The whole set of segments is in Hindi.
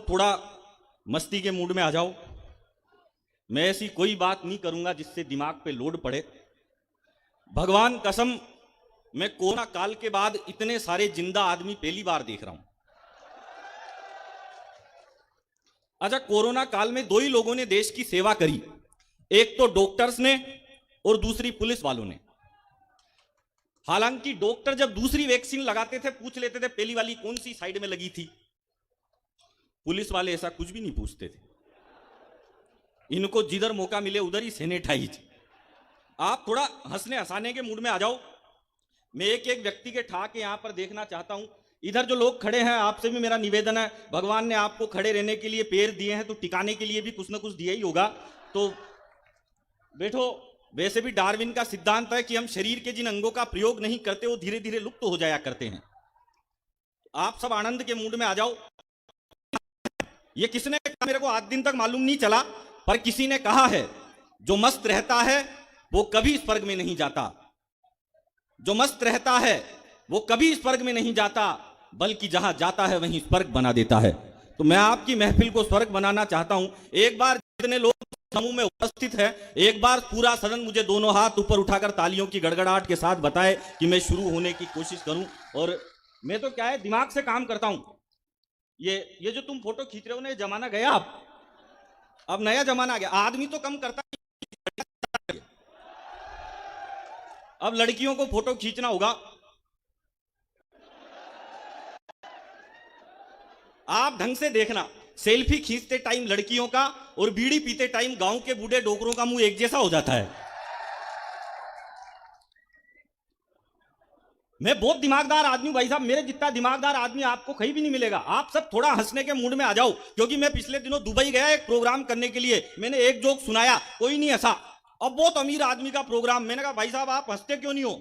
सब थोड़ा मस्ती के मूड में आ जाओ। मैं ऐसी कोई बात नहीं करूंगा जिससे दिमाग पे लोड पड़े। भगवान कसम, मैं कोरोना काल के बाद इतने सारे जिंदा आदमी पहली बार देख रहा हूं। अच्छा, कोरोना काल में दो ही लोगों ने देश की सेवा करी, एक तो डॉक्टर्स ने और दूसरी पुलिस वालों ने। हालांकि डॉक्टर जब दूसरी वैक्सीन लगाते थे पूछ लेते थे पहली वाली कौन सी साइड में लगी थी। पुलिस वाले ऐसा कुछ भी नहीं पूछते थे, इनको जिधर मौका मिले उधर ही सैनिटाइज। आप थोड़ा हंसने हंसाने के मूड में आ जाओ। मैं एक एक व्यक्ति के ठाके यहां पर देखना चाहता हूं। इधर जो लोग खड़े हैं, आपसे भी मेरा निवेदन है, भगवान ने आपको खड़े रहने के लिए पैर दिए हैं तो टिकाने के लिए भी कुछ ना कुछ दिया ही होगा, तो बैठो। वैसे भी डार्विन का सिद्धांत है कि हम शरीर के जिन अंगों का प्रयोग नहीं करते वो धीरे धीरे लुप्त हो जाया करते हैं। आप सब आनंद के मूड में आ जाओ। ये किसने कहा मेरे को आज दिन तक मालूम नहीं चला, पर किसी ने कहा है जो मस्त रहता है वो कभी स्वर्ग में नहीं जाता। जो मस्त रहता है वो कभी स्वर्ग में नहीं जाता, बल्कि जहां जाता है वहीं स्वर्ग बना देता है। तो मैं आपकी महफिल को स्वर्ग बनाना चाहता हूं। एक बार जितने लोग समूह में उपस्थित है, एक बार पूरा सदन मुझे दोनों हाथ ऊपर उठाकर तालियों की गड़गड़ाहट के साथ बताए कि मैं शुरू होने की कोशिश करूं। और मैं तो क्या है, दिमाग से काम करता हूं। ये जो तुम फोटो खींच रहे हो ना, ये जमाना गया। अब नया जमाना आ गया। आदमी तो कम करता है, अब लड़कियों को फोटो खींचना होगा। आप ढंग से देखना, सेल्फी खींचते टाइम लड़कियों का और बीड़ी पीते टाइम गांव के बूढ़े डोकरों का मुंह एक जैसा हो जाता है। मैं बहुत दिमागदार आदमी भाई साहब, मेरे जितना दिमागदार आदमी आपको कहीं भी नहीं मिलेगा। आप सब थोड़ा हंसने के मूड में आ जाओ, क्योंकि मैं पिछले दिनों दुबई गया एक प्रोग्राम करने के लिए। मैंने एक जोक सुनाया, कोई नहीं हंसा। अब बहुत अमीर आदमी का प्रोग्राम, मैंने कहा भाई साहब आप हंसते क्यों नहीं हो?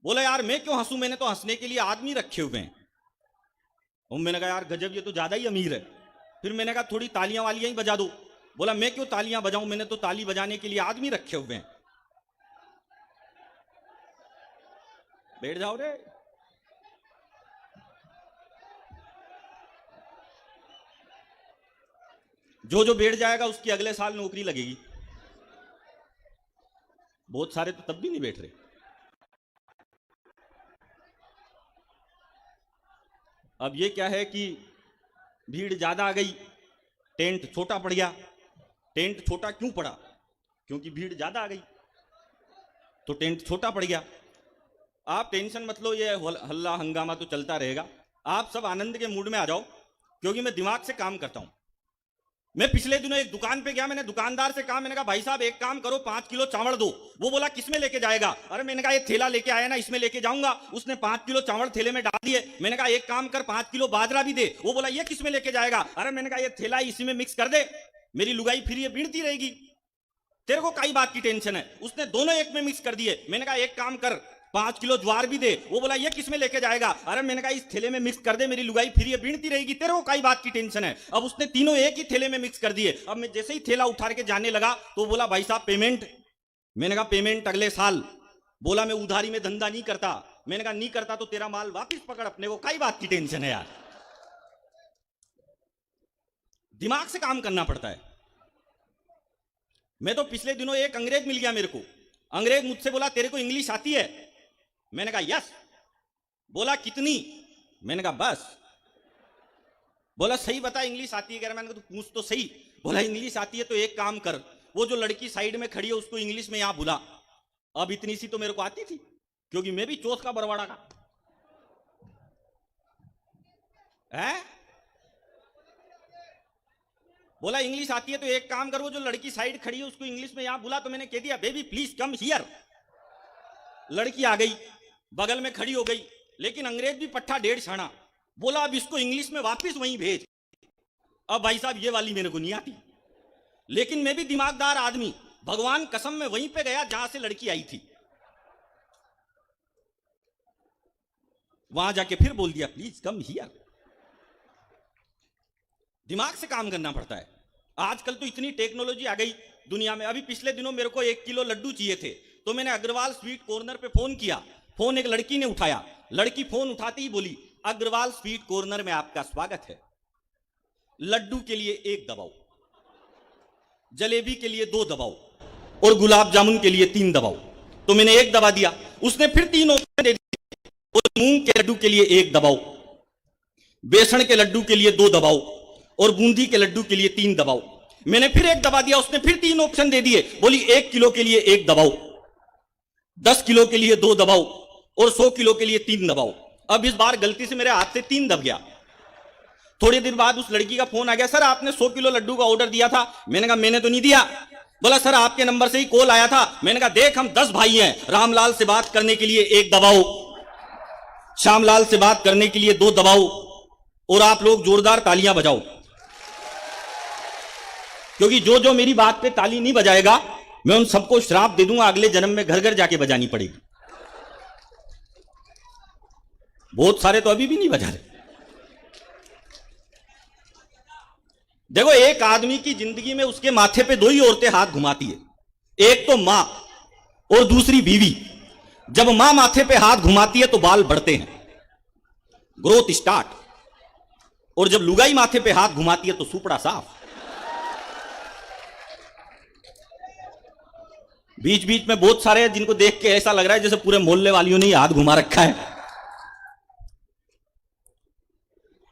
बोला यार मैं क्यों हंसू, मैंने तो हंसने के लिए आदमी रखे हुए हैं। और मैंने कहा यार गजब, ये तो ज्यादा ही अमीर है। फिर मैंने कहा थोड़ी तालियां वालियां ही बजा दो। बोला मैं क्यों तालियां बजाऊं, मैंने तो ताली बजाने के लिए आदमी रखे हुए हैं। बैठ जाओ रे। जो बैठ जाएगा उसकी अगले साल नौकरी लगेगी। बहुत सारे तो तब भी नहीं बैठ रहे। अब ये क्या है कि भीड़ ज्यादा आ गई, टेंट छोटा पड़ गया। टेंट छोटा क्यों पड़ा? क्योंकि भीड़ ज्यादा आ गई, तो टेंट छोटा पड़ गया। आप टेंशन मत लो, ये हल्ला हंगामा तो चलता रहेगा। आप सब आनंद के मूड में आ जाओ, क्योंकि मैं दिमाग से काम करता हूं। मैं पिछले दिनों एक दुकान पे गया, मैंने दुकानदार से कहा, मैंने कहा भाई साहब एक काम करो 5 किलो चावल दो। वो बोला किस में लेके जाएगा? अरे मैंने कहा ये थैला लेके आया ना, इसमें लेके जाऊंगा। उसने 5 किलो चावल थैले में डाल दिए। मैंने कहा एक काम कर 5 किलो बाजरा भी दे। वो बोला ये किस में लेके जाएगा? अरे मैंने कहा ये थैला इसी में मिक्स कर दे, मेरी लुगाई फिर ये बीड़ती रहेगी। तेरे को कई बात की टेंशन है? उसने दोनों एक में मिक्स कर दिए। मैंने कहा एक काम कर 5 किलो ज्वार भी दे। वो बोला ये किस में लेके जाएगा? अरे मैंने कहा इस थैले में मिक्स कर दे, मेरी लुगाई फिर ये बीणती रहेगी। तेरे को कई बात की टेंशन है? अब उसने तीनों एक ही थैले में मिक्स कर दिए। अब मैं जैसे ही थैला उठा के जाने लगा तो बोला भाई साहब पेमेंट। मैंने कहा पेमेंट अगले साल। बोला मैं उधारी में धंधा नहीं करता। मैंने कहा नहीं करता तो तेरा माल वापिस पकड़, अपने को कई बात की टेंशन है यार। दिमाग से काम करना पड़ता है। मैं तो पिछले दिनों एक अंग्रेज मिल गया मेरे को। अंग्रेज मुझसे बोला तेरे को इंग्लिश आती है? मैंने कहा यस। बोला कितनी? मैंने कहा बस। बोला सही बता इंग्लिश आती है? कह रहा मैंने कहा तू पूछ तो सही। बोला इंग्लिश आती है तो एक काम कर, वो जो लड़की साइड में खड़ी है उसको इंग्लिश में यहां बुला। अब इतनी सी तो मेरे को आती थी, क्योंकि मैं भी चौथ का बरवाड़ा का है। बोला इंग्लिश आती है तो एक काम कर, वो जो लड़की साइड खड़ी है उसको इंग्लिश में यहां बुला। तो मैंने कह दिया बेबी प्लीज कम हियर। लड़की आ गई, बगल में खड़ी हो गई, लेकिन अंग्रेज भी पट्टा 1.5 छाना। बोला अब इसको इंग्लिश में वापस वहीं भेज। अब भाई साहब ये वाली मेरे को नहीं आती, लेकिन मैं भी दिमागदार आदमी, भगवान कसम में वहीं पे गया जहां से लड़की आई थी। वहां जाके फिर बोल दिया प्लीज कम हियर। दिमाग से काम करना पड़ता है। आजकल तो इतनी टेक्नोलॉजी आ गई दुनिया में। अभी पिछले दिनों मेरे को 1 किलो लड्डू चाहिए थे, तो मैंने अग्रवाल स्वीट कॉर्नर पे फोन किया। फोन एक लड़की ने उठाया। लड़की फोन उठाते ही बोली अग्रवाल स्वीट कॉर्नर में आपका स्वागत है। लड्डू के लिए 1 दबाओ, जलेबी के लिए 2 दबाओ और गुलाब जामुन के लिए 3 दबाओ। तो मैंने 1 दबा दिया, उसने फिर 3 ऑप्शन दे दिए। और मूंग के लड्डू के लिए 1 दबाओ, बेसन के लड्डू के लिए 2 दबाओ और बूंदी के लड्डू के लिए 3 दबाओ। मैंने फिर 1 दबा दिया, उसने फिर 3 ऑप्शन दे दिए। बोली 1 किलो के लिए 1 दबाओ, 10 किलो के लिए 2 दबाओ और 100 किलो के लिए 3 दबाओ। अब इस बार गलती से मेरे हाथ से 3 दब गया। थोड़ी देर बाद उस लड़की का फोन आ गया, सर आपने 100 किलो लड्डू का ऑर्डर दिया था। मैंने कहा मैंने तो नहीं दिया। बोला सर आपके नंबर से ही कॉल आया था। मैंने कहा देख हम 10 भाई हैं, रामलाल से बात करने के लिए 1 दबाओ, श्यामलाल से बात करने के लिए 2 दबाओ और आप लोग जोरदार तालियां बजाओ, क्योंकि जो जो मेरी बात पे ताली नहीं बजाएगा मैं उन सबको श्राप दे दूंगा, अगले जन्म में घर घर जाके बजानी पड़ेगी। बहुत सारे तो अभी भी नहीं बजा रहे। देखो एक आदमी की जिंदगी में उसके माथे पे 2 ही औरतें हाथ घुमाती है, एक तो मां और दूसरी बीवी। जब मां माथे पे हाथ घुमाती है तो बाल बढ़ते हैं, ग्रोथ स्टार्ट, और जब लुगाई माथे पे हाथ घुमाती है तो सुपड़ा साफ। बीच बीच में बहुत सारे हैं जिनको देख के ऐसा लग रहा है जैसे पूरे मोहल्ले वालियों ने हाथ घुमा रखा है।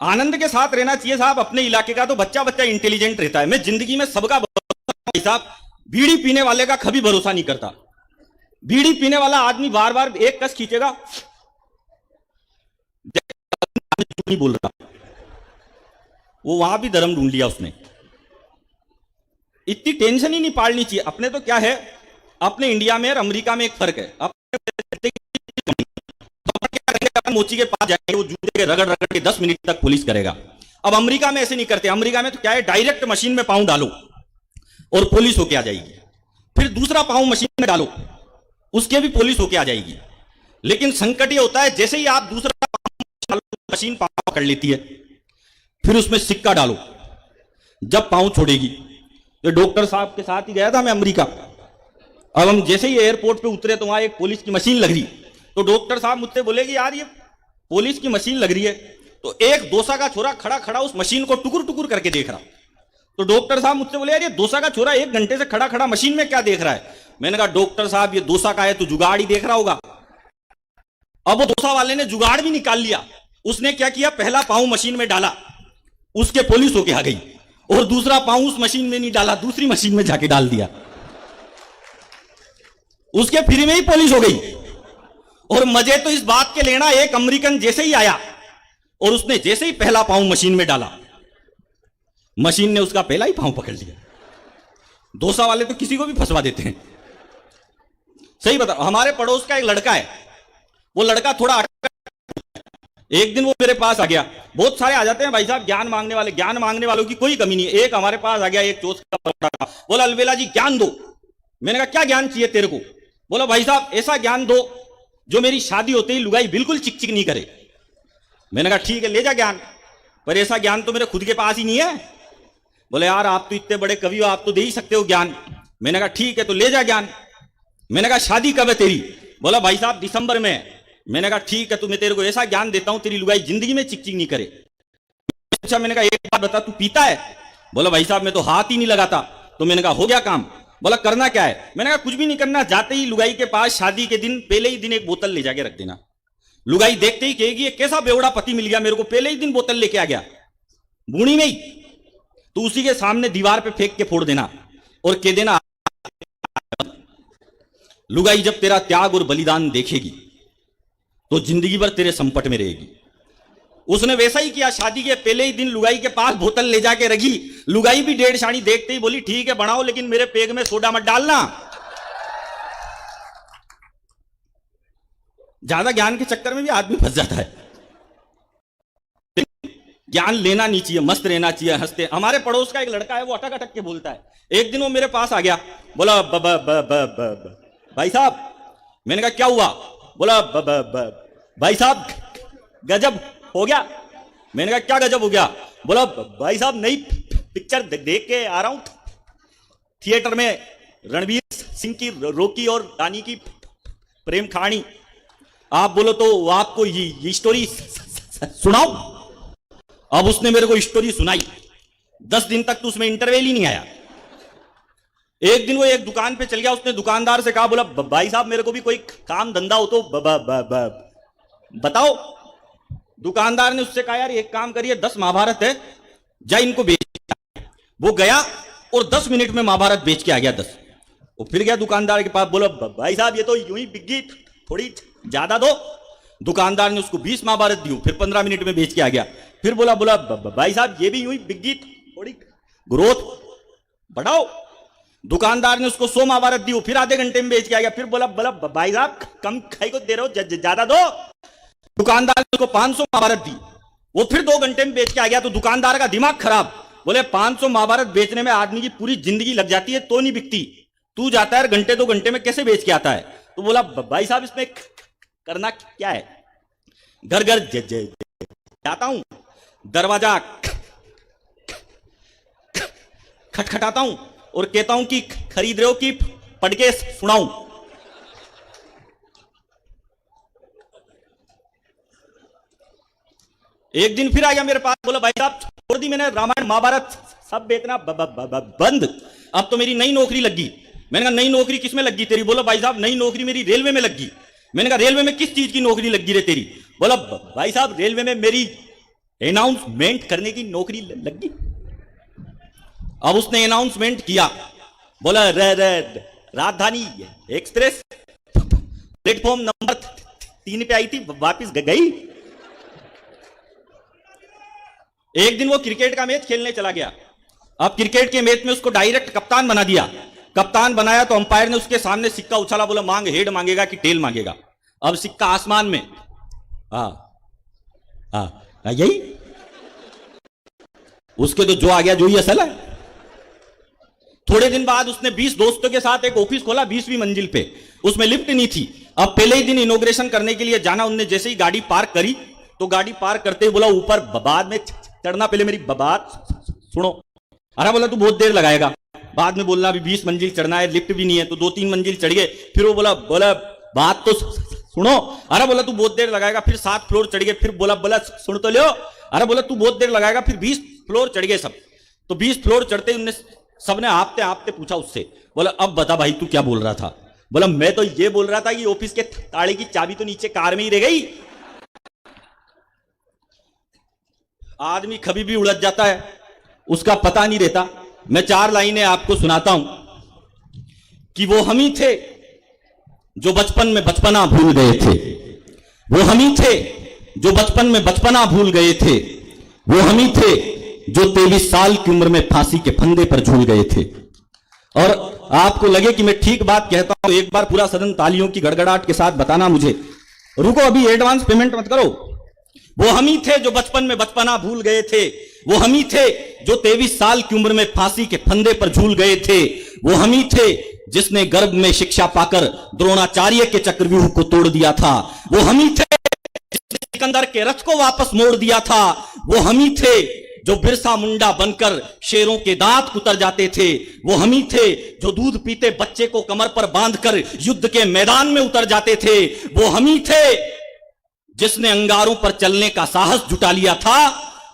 आनंद के साथ रहना चाहिए साहब अपने इलाके का, तो बच्चा बच्चा इंटेलिजेंट रहता है। मैं जिंदगी में सबका भरोसा साहब, बीड़ी पीने वाले का कभी भरोसा नहीं करता। बीड़ी पीने वाला आदमी बार बार एक कस खींचेगा, नहीं बोल रहा, वो वहां भी धर्म ढूंढ लिया उसने। इतनी टेंशन ही नहीं पालनी चाहिए। अपने तो क्या है, अपने इंडिया में और अमेरिका में एक फर्क है। मोची के पास जाएंगे, वो जूते के रगड़ रगड़ के 10 मिनट तक पुलिस करेगा। अब अमेरिका में ऐसे नहीं करते। अमेरिका में तो क्या है, डायरेक्ट मशीन में पांव डालो और पुलिस होके आ जाएगी, फिर दूसरा पांव मशीन में डालो, उसके भी पुलिस होके आ जाएगी। लेकिन संकट ये होता है जैसे ही आप दूसरा पांव डालो, मशीन पांव पकड़ लेती है, फिर उसमें सिक्का डालो, जब पांव छोड़ेगी। तो डॉक्टर साहब के साथ ही गया था मैं अमेरिका। अब हम जैसे ही एयरपोर्ट पे उतरे तो वहां एक पुलिस की मशीन लग रही। तो डॉक्टर साहब मुझसे बोले कि यार ये पुलिस की मशीन लग रही है। तो एक डोसा का छोरा खड़ा खड़ा उस मशीन को टुकुर टुकुर करके देख रहा। तो डॉक्टर साहब मुझसे बोले यार ये डोसा का छोरा 1 घंटे से खड़ा खड़ा मशीन में क्या देख रहा है। मैंने कहा डॉक्टर साहब ये डोसा का है तो जुगाड़ ही देख रहा होगा। अब वो डोसा वाले ने जुगाड़ भी निकाल लिया। उसने क्या किया, पहला पांव मशीन में डाला, उसके पुलिस होके आ गई, और दूसरा पांव उस मशीन में नहीं डाला, दूसरी मशीन में जाके डाल दिया, उसके फ्री में ही पुलिस हो गई। और मजे तो इस बात के लेना, एक अमेरिकन जैसे ही आया और उसने जैसे ही पहला पांव मशीन में डाला, मशीन ने उसका पहला ही पांव पकड़ लिया। डोसा वाले तो किसी को भी फंसवा देते हैं। सही बता, हमारे पड़ोस का एक लड़का है, वो लड़का थोड़ा एक दिन वो मेरे पास आ गया। बहुत सारे आ जाते हैं भाई साहब ज्ञान मांगने वाले, ज्ञान मांगने वालों की कोई कमी नहीं है। एक हमारे पास आ गया, एक चोस का, बोला अलवेला जी ज्ञान दो। मैंने कहा क्या ज्ञान चाहिए तेरे को। बोला भाई साहब ऐसा ज्ञान दो जो मेरी शादी होते ही लुगाई बिल्कुल चिक चिक नहीं करे। मैंने कहा ठीक है ले जा ज्ञान, पर ऐसा ज्ञान तो मेरे खुद के पास ही नहीं है। बोले यार आप तो इतने बड़े कवि हो, आप तो दे ही सकते हो ज्ञान। मैंने कहा ठीक है तो ले जा ज्ञान। मैंने कहा शादी कब है तेरी। बोला भाई साहब दिसंबर में। मैंने कहा ठीक है तो मैं तेरे को ऐसा ज्ञान देता हूं तेरी लुगाई जिंदगी में चिक चिक नहीं करे। अच्छा मैंने कहा एक बात बता तू पीता है। बोला भाई साहब मैं तो हाथ ही नहीं लगाता। तो मैंने कहा हो गया काम। बोला करना क्या है। मैंने कहा कुछ भी नहीं करना, जाते ही लुगाई के पास शादी के दिन पहले ही दिन एक बोतल ले जाके रख देना। लुगाई देखते ही कहेगी ये कैसा बेवड़ा पति मिल गया मेरे को, पहले ही दिन बोतल लेके आ गया बूढ़ी में ही। तो उसी के सामने दीवार पे फेंक के फोड़ देना और कह देना लुगाई जब तेरा त्याग और बलिदान देखेगी तो जिंदगी भर तेरे संपट में रहेगी। उसने वैसा ही किया, शादी के पहले ही दिन लुगाई के पास बोतल ले जाके रखी। लुगाई भी 1.5 साड़ी देखते ही बोली ठीक है बनाओ लेकिन मेरे पेग में सोडा मत डालना। ज्यादा ज्ञान के चक्कर में भी आदमी फंस जाता है। ज्ञान लेना नहीं चाहिए, मस्त रहना चाहिए, हंसते। हमारे पड़ोस का एक लड़का है वो अटक अटक के बोलता है। एक दिन वो मेरे पास आ गया, बोला भाई साहब। मैंने कहा क्या हुआ। बोला भाई साहब गजब हो गया। मैंने कहा क्या गजब हो गया। बोला भाई साहब नई पिक्चर देख के आ रहा हूं थिएटर में, रणवीर सिंह की रॉकी और रानी की प्रेम कहानी। आप बोलो तो आपको ये स्टोरी सुनाओ। अब उसने मेरे को स्टोरी सुनाई। 10 दिन तक तो उसमें इंटरवल ही नहीं आया। एक दिन वो एक दुकान पे चल गया, उसने दुकानदार से कहा, बोला भाई साहब मेरे को भी कोई काम धंधा हो तो बताओ। दुकानदार ने उससे कहा, यार एक काम करिए, 10 महाभारत है, जा इनको बेच। वो गया और 10 मिनट में महाभारत बेच के आ गया 10। वो फिर गया दुकानदार के पास, बोला भाई साहब ये तो यूं ही बिक गई, थोड़ी ज्यादा दो। दुकानदार ने उसको 20 महाभारत दी, फिर 15 मिनट में बेच के आ गया। फिर बोला भाई साहब ये भी यूं ही बिक गई, थोड़ी ग्रोथ बढ़ाओ। दुकानदार ने उसको 100 महाभारत दी, फिर आधे घंटे में बेच के आ गया। फिर बोला भाई साहब कम खाई को दे रहे हो, ज्यादा दो। दुकानदार ने उसको 500 महाभारत दी, वो फिर 2 घंटे में बेच के आ गया। तो दुकानदार का दिमाग खराब, बोले 500 महाभारत बेचने में आदमी की पूरी जिंदगी लग जाती है तो नहीं बिकती, तू जाता है घंटे 2 घंटे में कैसे बेच के आता है। तो बोला भाई साहब इसमें करना क्या है, घर घर जाता हूं, दरवाजा खटखटाता हूं और कहता हूं कि खरीद रहे हो कि पढ़ के सुनाऊं। एक दिन फिर आ गया मेरे पास, बोला भाई साहब छोड़ दी मैंने रामायण महाभारत सब बेचना बंद, अब तो मेरी नई नौकरी लग गई। मैंने कहा नई नौकरी किसमें लग गई तेरी? बोला भाई साहब नई नौकरी मेरी रेलवे में लग गई। मैंने कहा रेलवे में किस चीज की नौकरी लग गई रे तेरी? बोला भाई साहब रेलवे में मेरी अनाउंसमेंट करने की नौकरी लग गई। अब उसने अनाउंसमेंट किया, बोला राजधानी एक्सप्रेस प्लेटफॉर्म नंबर 3 पे आई थी, वापस गई। एक दिन वो क्रिकेट का मैच खेलने चला गया। अब क्रिकेट के मैच में उसको डायरेक्ट कप्तान बना दिया। कप्तान बनाया तो अंपायर ने उसके सामने सिक्का उछाला, बोला मांग हेड मांगेगा कि टेल मांगेगा। अब सिक्का आसमान में, यही उसके तो जो आ गया जो ही असल है। थोड़े दिन बाद उसने 20 दोस्तों के साथ एक ऑफिस खोला 20वीं मंजिल पे, उसमें लिफ्ट नहीं थी। अब पहले ही दिन इनॉग्रेशन करने के लिए जाना, उनने जैसे ही गाड़ी पार्क करी तो गाड़ी पार्क करते ही बोला ऊपर बाद में चढ़ना, पहले मेरी बात सुनो। अरे बोला तू बहुत देर लगाएगा, बाद में बोलना, अभी 20 मंजिल चढ़ना है, लिफ्ट भी नहीं है। तो 2-3 मंजिल चढ़ गए, फिर वो बोला बात तो सुनो। अरे बोला तू बहुत देर लगाएगा, फिर 7 फ्लोर चढ़ गए, फिर बोला सुन तो लो। अरे बोला तू बहुत देर लगाएगा, फिर 20 फ्लोर चढ़ गए सब। तो 20 फ्लोर चढ़ते उनने सबने आपते आपते पूछा उससे, बोला अब बता भाई तू क्या बोल रहा था? बोला मैं तो ये बोल रहा था कि ऑफिस के ताले की चाबी तो नीचे कार में ही रह गई। आदमी कभी भी उलझ जाता है, उसका पता नहीं रहता। मैं 4 लाइनें आपको सुनाता हूं कि वो हम ही थे जो बचपन में बचपना भूल गए थे, वो हम ही थे जो बचपन में बचपना भूल गए थे, वो हम ही थे जो 23 साल की उम्र में फांसी के फंदे पर झूल गए थे। और आपको लगे कि मैं ठीक बात कहता हूं, एक बार पूरा सदन तालियों की गड़गड़ाहट के साथ बताना मुझे। रुको अभी एडवांस पेमेंट मत करो। वो हम ही थे जो बचपन में बचपना भूल गए थे, वो हम ही थे जो 23 साल की उम्र में फांसी के फंदे पर झूल गए थे, वो हम ही थे जिसने गर्भ में शिक्षा पाकर द्रोणाचार्य के चक्रव्यूह को तोड़ दिया था, वो हम ही थे जिसने सिकंदर के रथ को वापस मोड़ दिया था, वो हम ही थे जो बिरसा मुंडा बनकर शेरों के दांत कुतर जाते थे, वो हम ही थे जो दूध पीते बच्चे को कमर पर बांधकर युद्ध के मैदान में उतर जाते थे, वो हम ही थे जिसने अंगारों पर चलने का साहस जुटा लिया था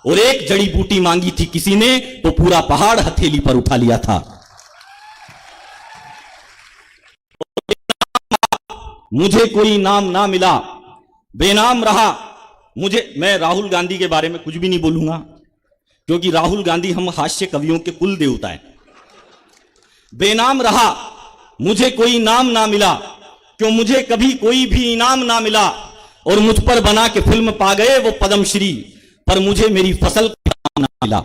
और एक जड़ी बूटी मांगी थी किसी ने तो पूरा पहाड़ हथेली पर उठा लिया था। मुझे कोई नाम ना मिला, बेनाम रहा मुझे। मैं राहुल गांधी के बारे में कुछ भी नहीं बोलूंगा क्योंकि राहुल गांधी हम हास्य कवियों के कुल देवता हैं। बेनाम रहा मुझे कोई नाम ना मिला, क्यों मुझे कभी कोई भी इनाम ना मिला, और मुझ पर बना के फिल्म पा गए वो पद्मश्री, पर मुझे मेरी फसल का नाम ना मिला।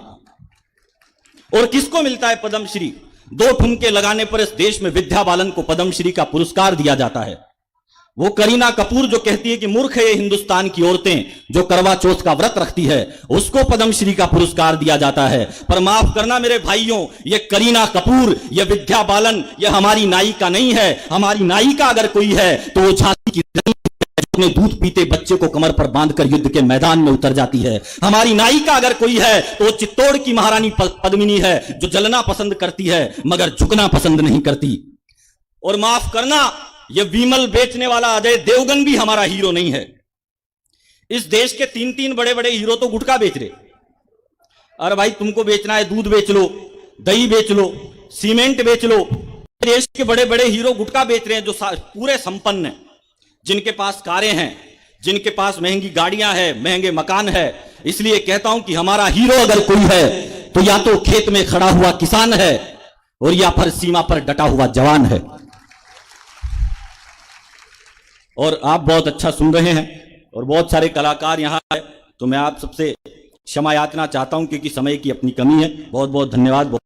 और किसको मिलता है पद्मश्री? 2 ठुमके लगाने पर इस देश में विद्या बालन को पद्मश्री का पुरस्कार दिया जाता है। वो करीना कपूर जो कहती है कि मूर्ख है ये हिंदुस्तान की औरतें जो करवा चौथ का व्रत रखती है, उसको पद्मश्री का पुरस्कार दिया जाता है। पर माफ करना मेरे भाइयों, ये करीना कपूर, ये विद्या बालन, ये हमारी नायिका नहीं है। हमारी नायिका अगर कोई है तो वो झांसी की अपने दूध पीते बच्चे को कमर पर बांधकर युद्ध के मैदान में उतर जाती है। हमारी नायिका अगर कोई है तो वो चित्तौड़ की महारानी पद्मिनी है जो जलना पसंद करती है मगर झुकना पसंद नहीं करती। और माफ करना, ये विमल बेचने वाला अजय देवगन भी हमारा हीरो नहीं है। इस देश के 3-3 बड़े बड़े हीरो तो गुटखा बेच रहे, अरे भाई तुमको बेचना है दूध बेच लो, दही बेच लो, सीमेंट बेच लो। देश के बड़े बड़े हीरो गुटखा बेच रहे हैं जो पूरे संपन्न हैं, जिनके पास कारें हैं, जिनके पास महंगी गाड़ियां हैं, महंगे मकान है। इसलिए कहता हूं कि हमारा हीरो अगर कोई है तो या तो खेत में खड़ा हुआ किसान है और या फिर सीमा पर डटा हुआ जवान है। और आप बहुत अच्छा सुन रहे हैं और बहुत सारे कलाकार यहां है, तो मैं आप सबसे क्षमा याचना चाहता हूं क्योंकि समय की अपनी कमी है। बहुत बहुत धन्यवाद।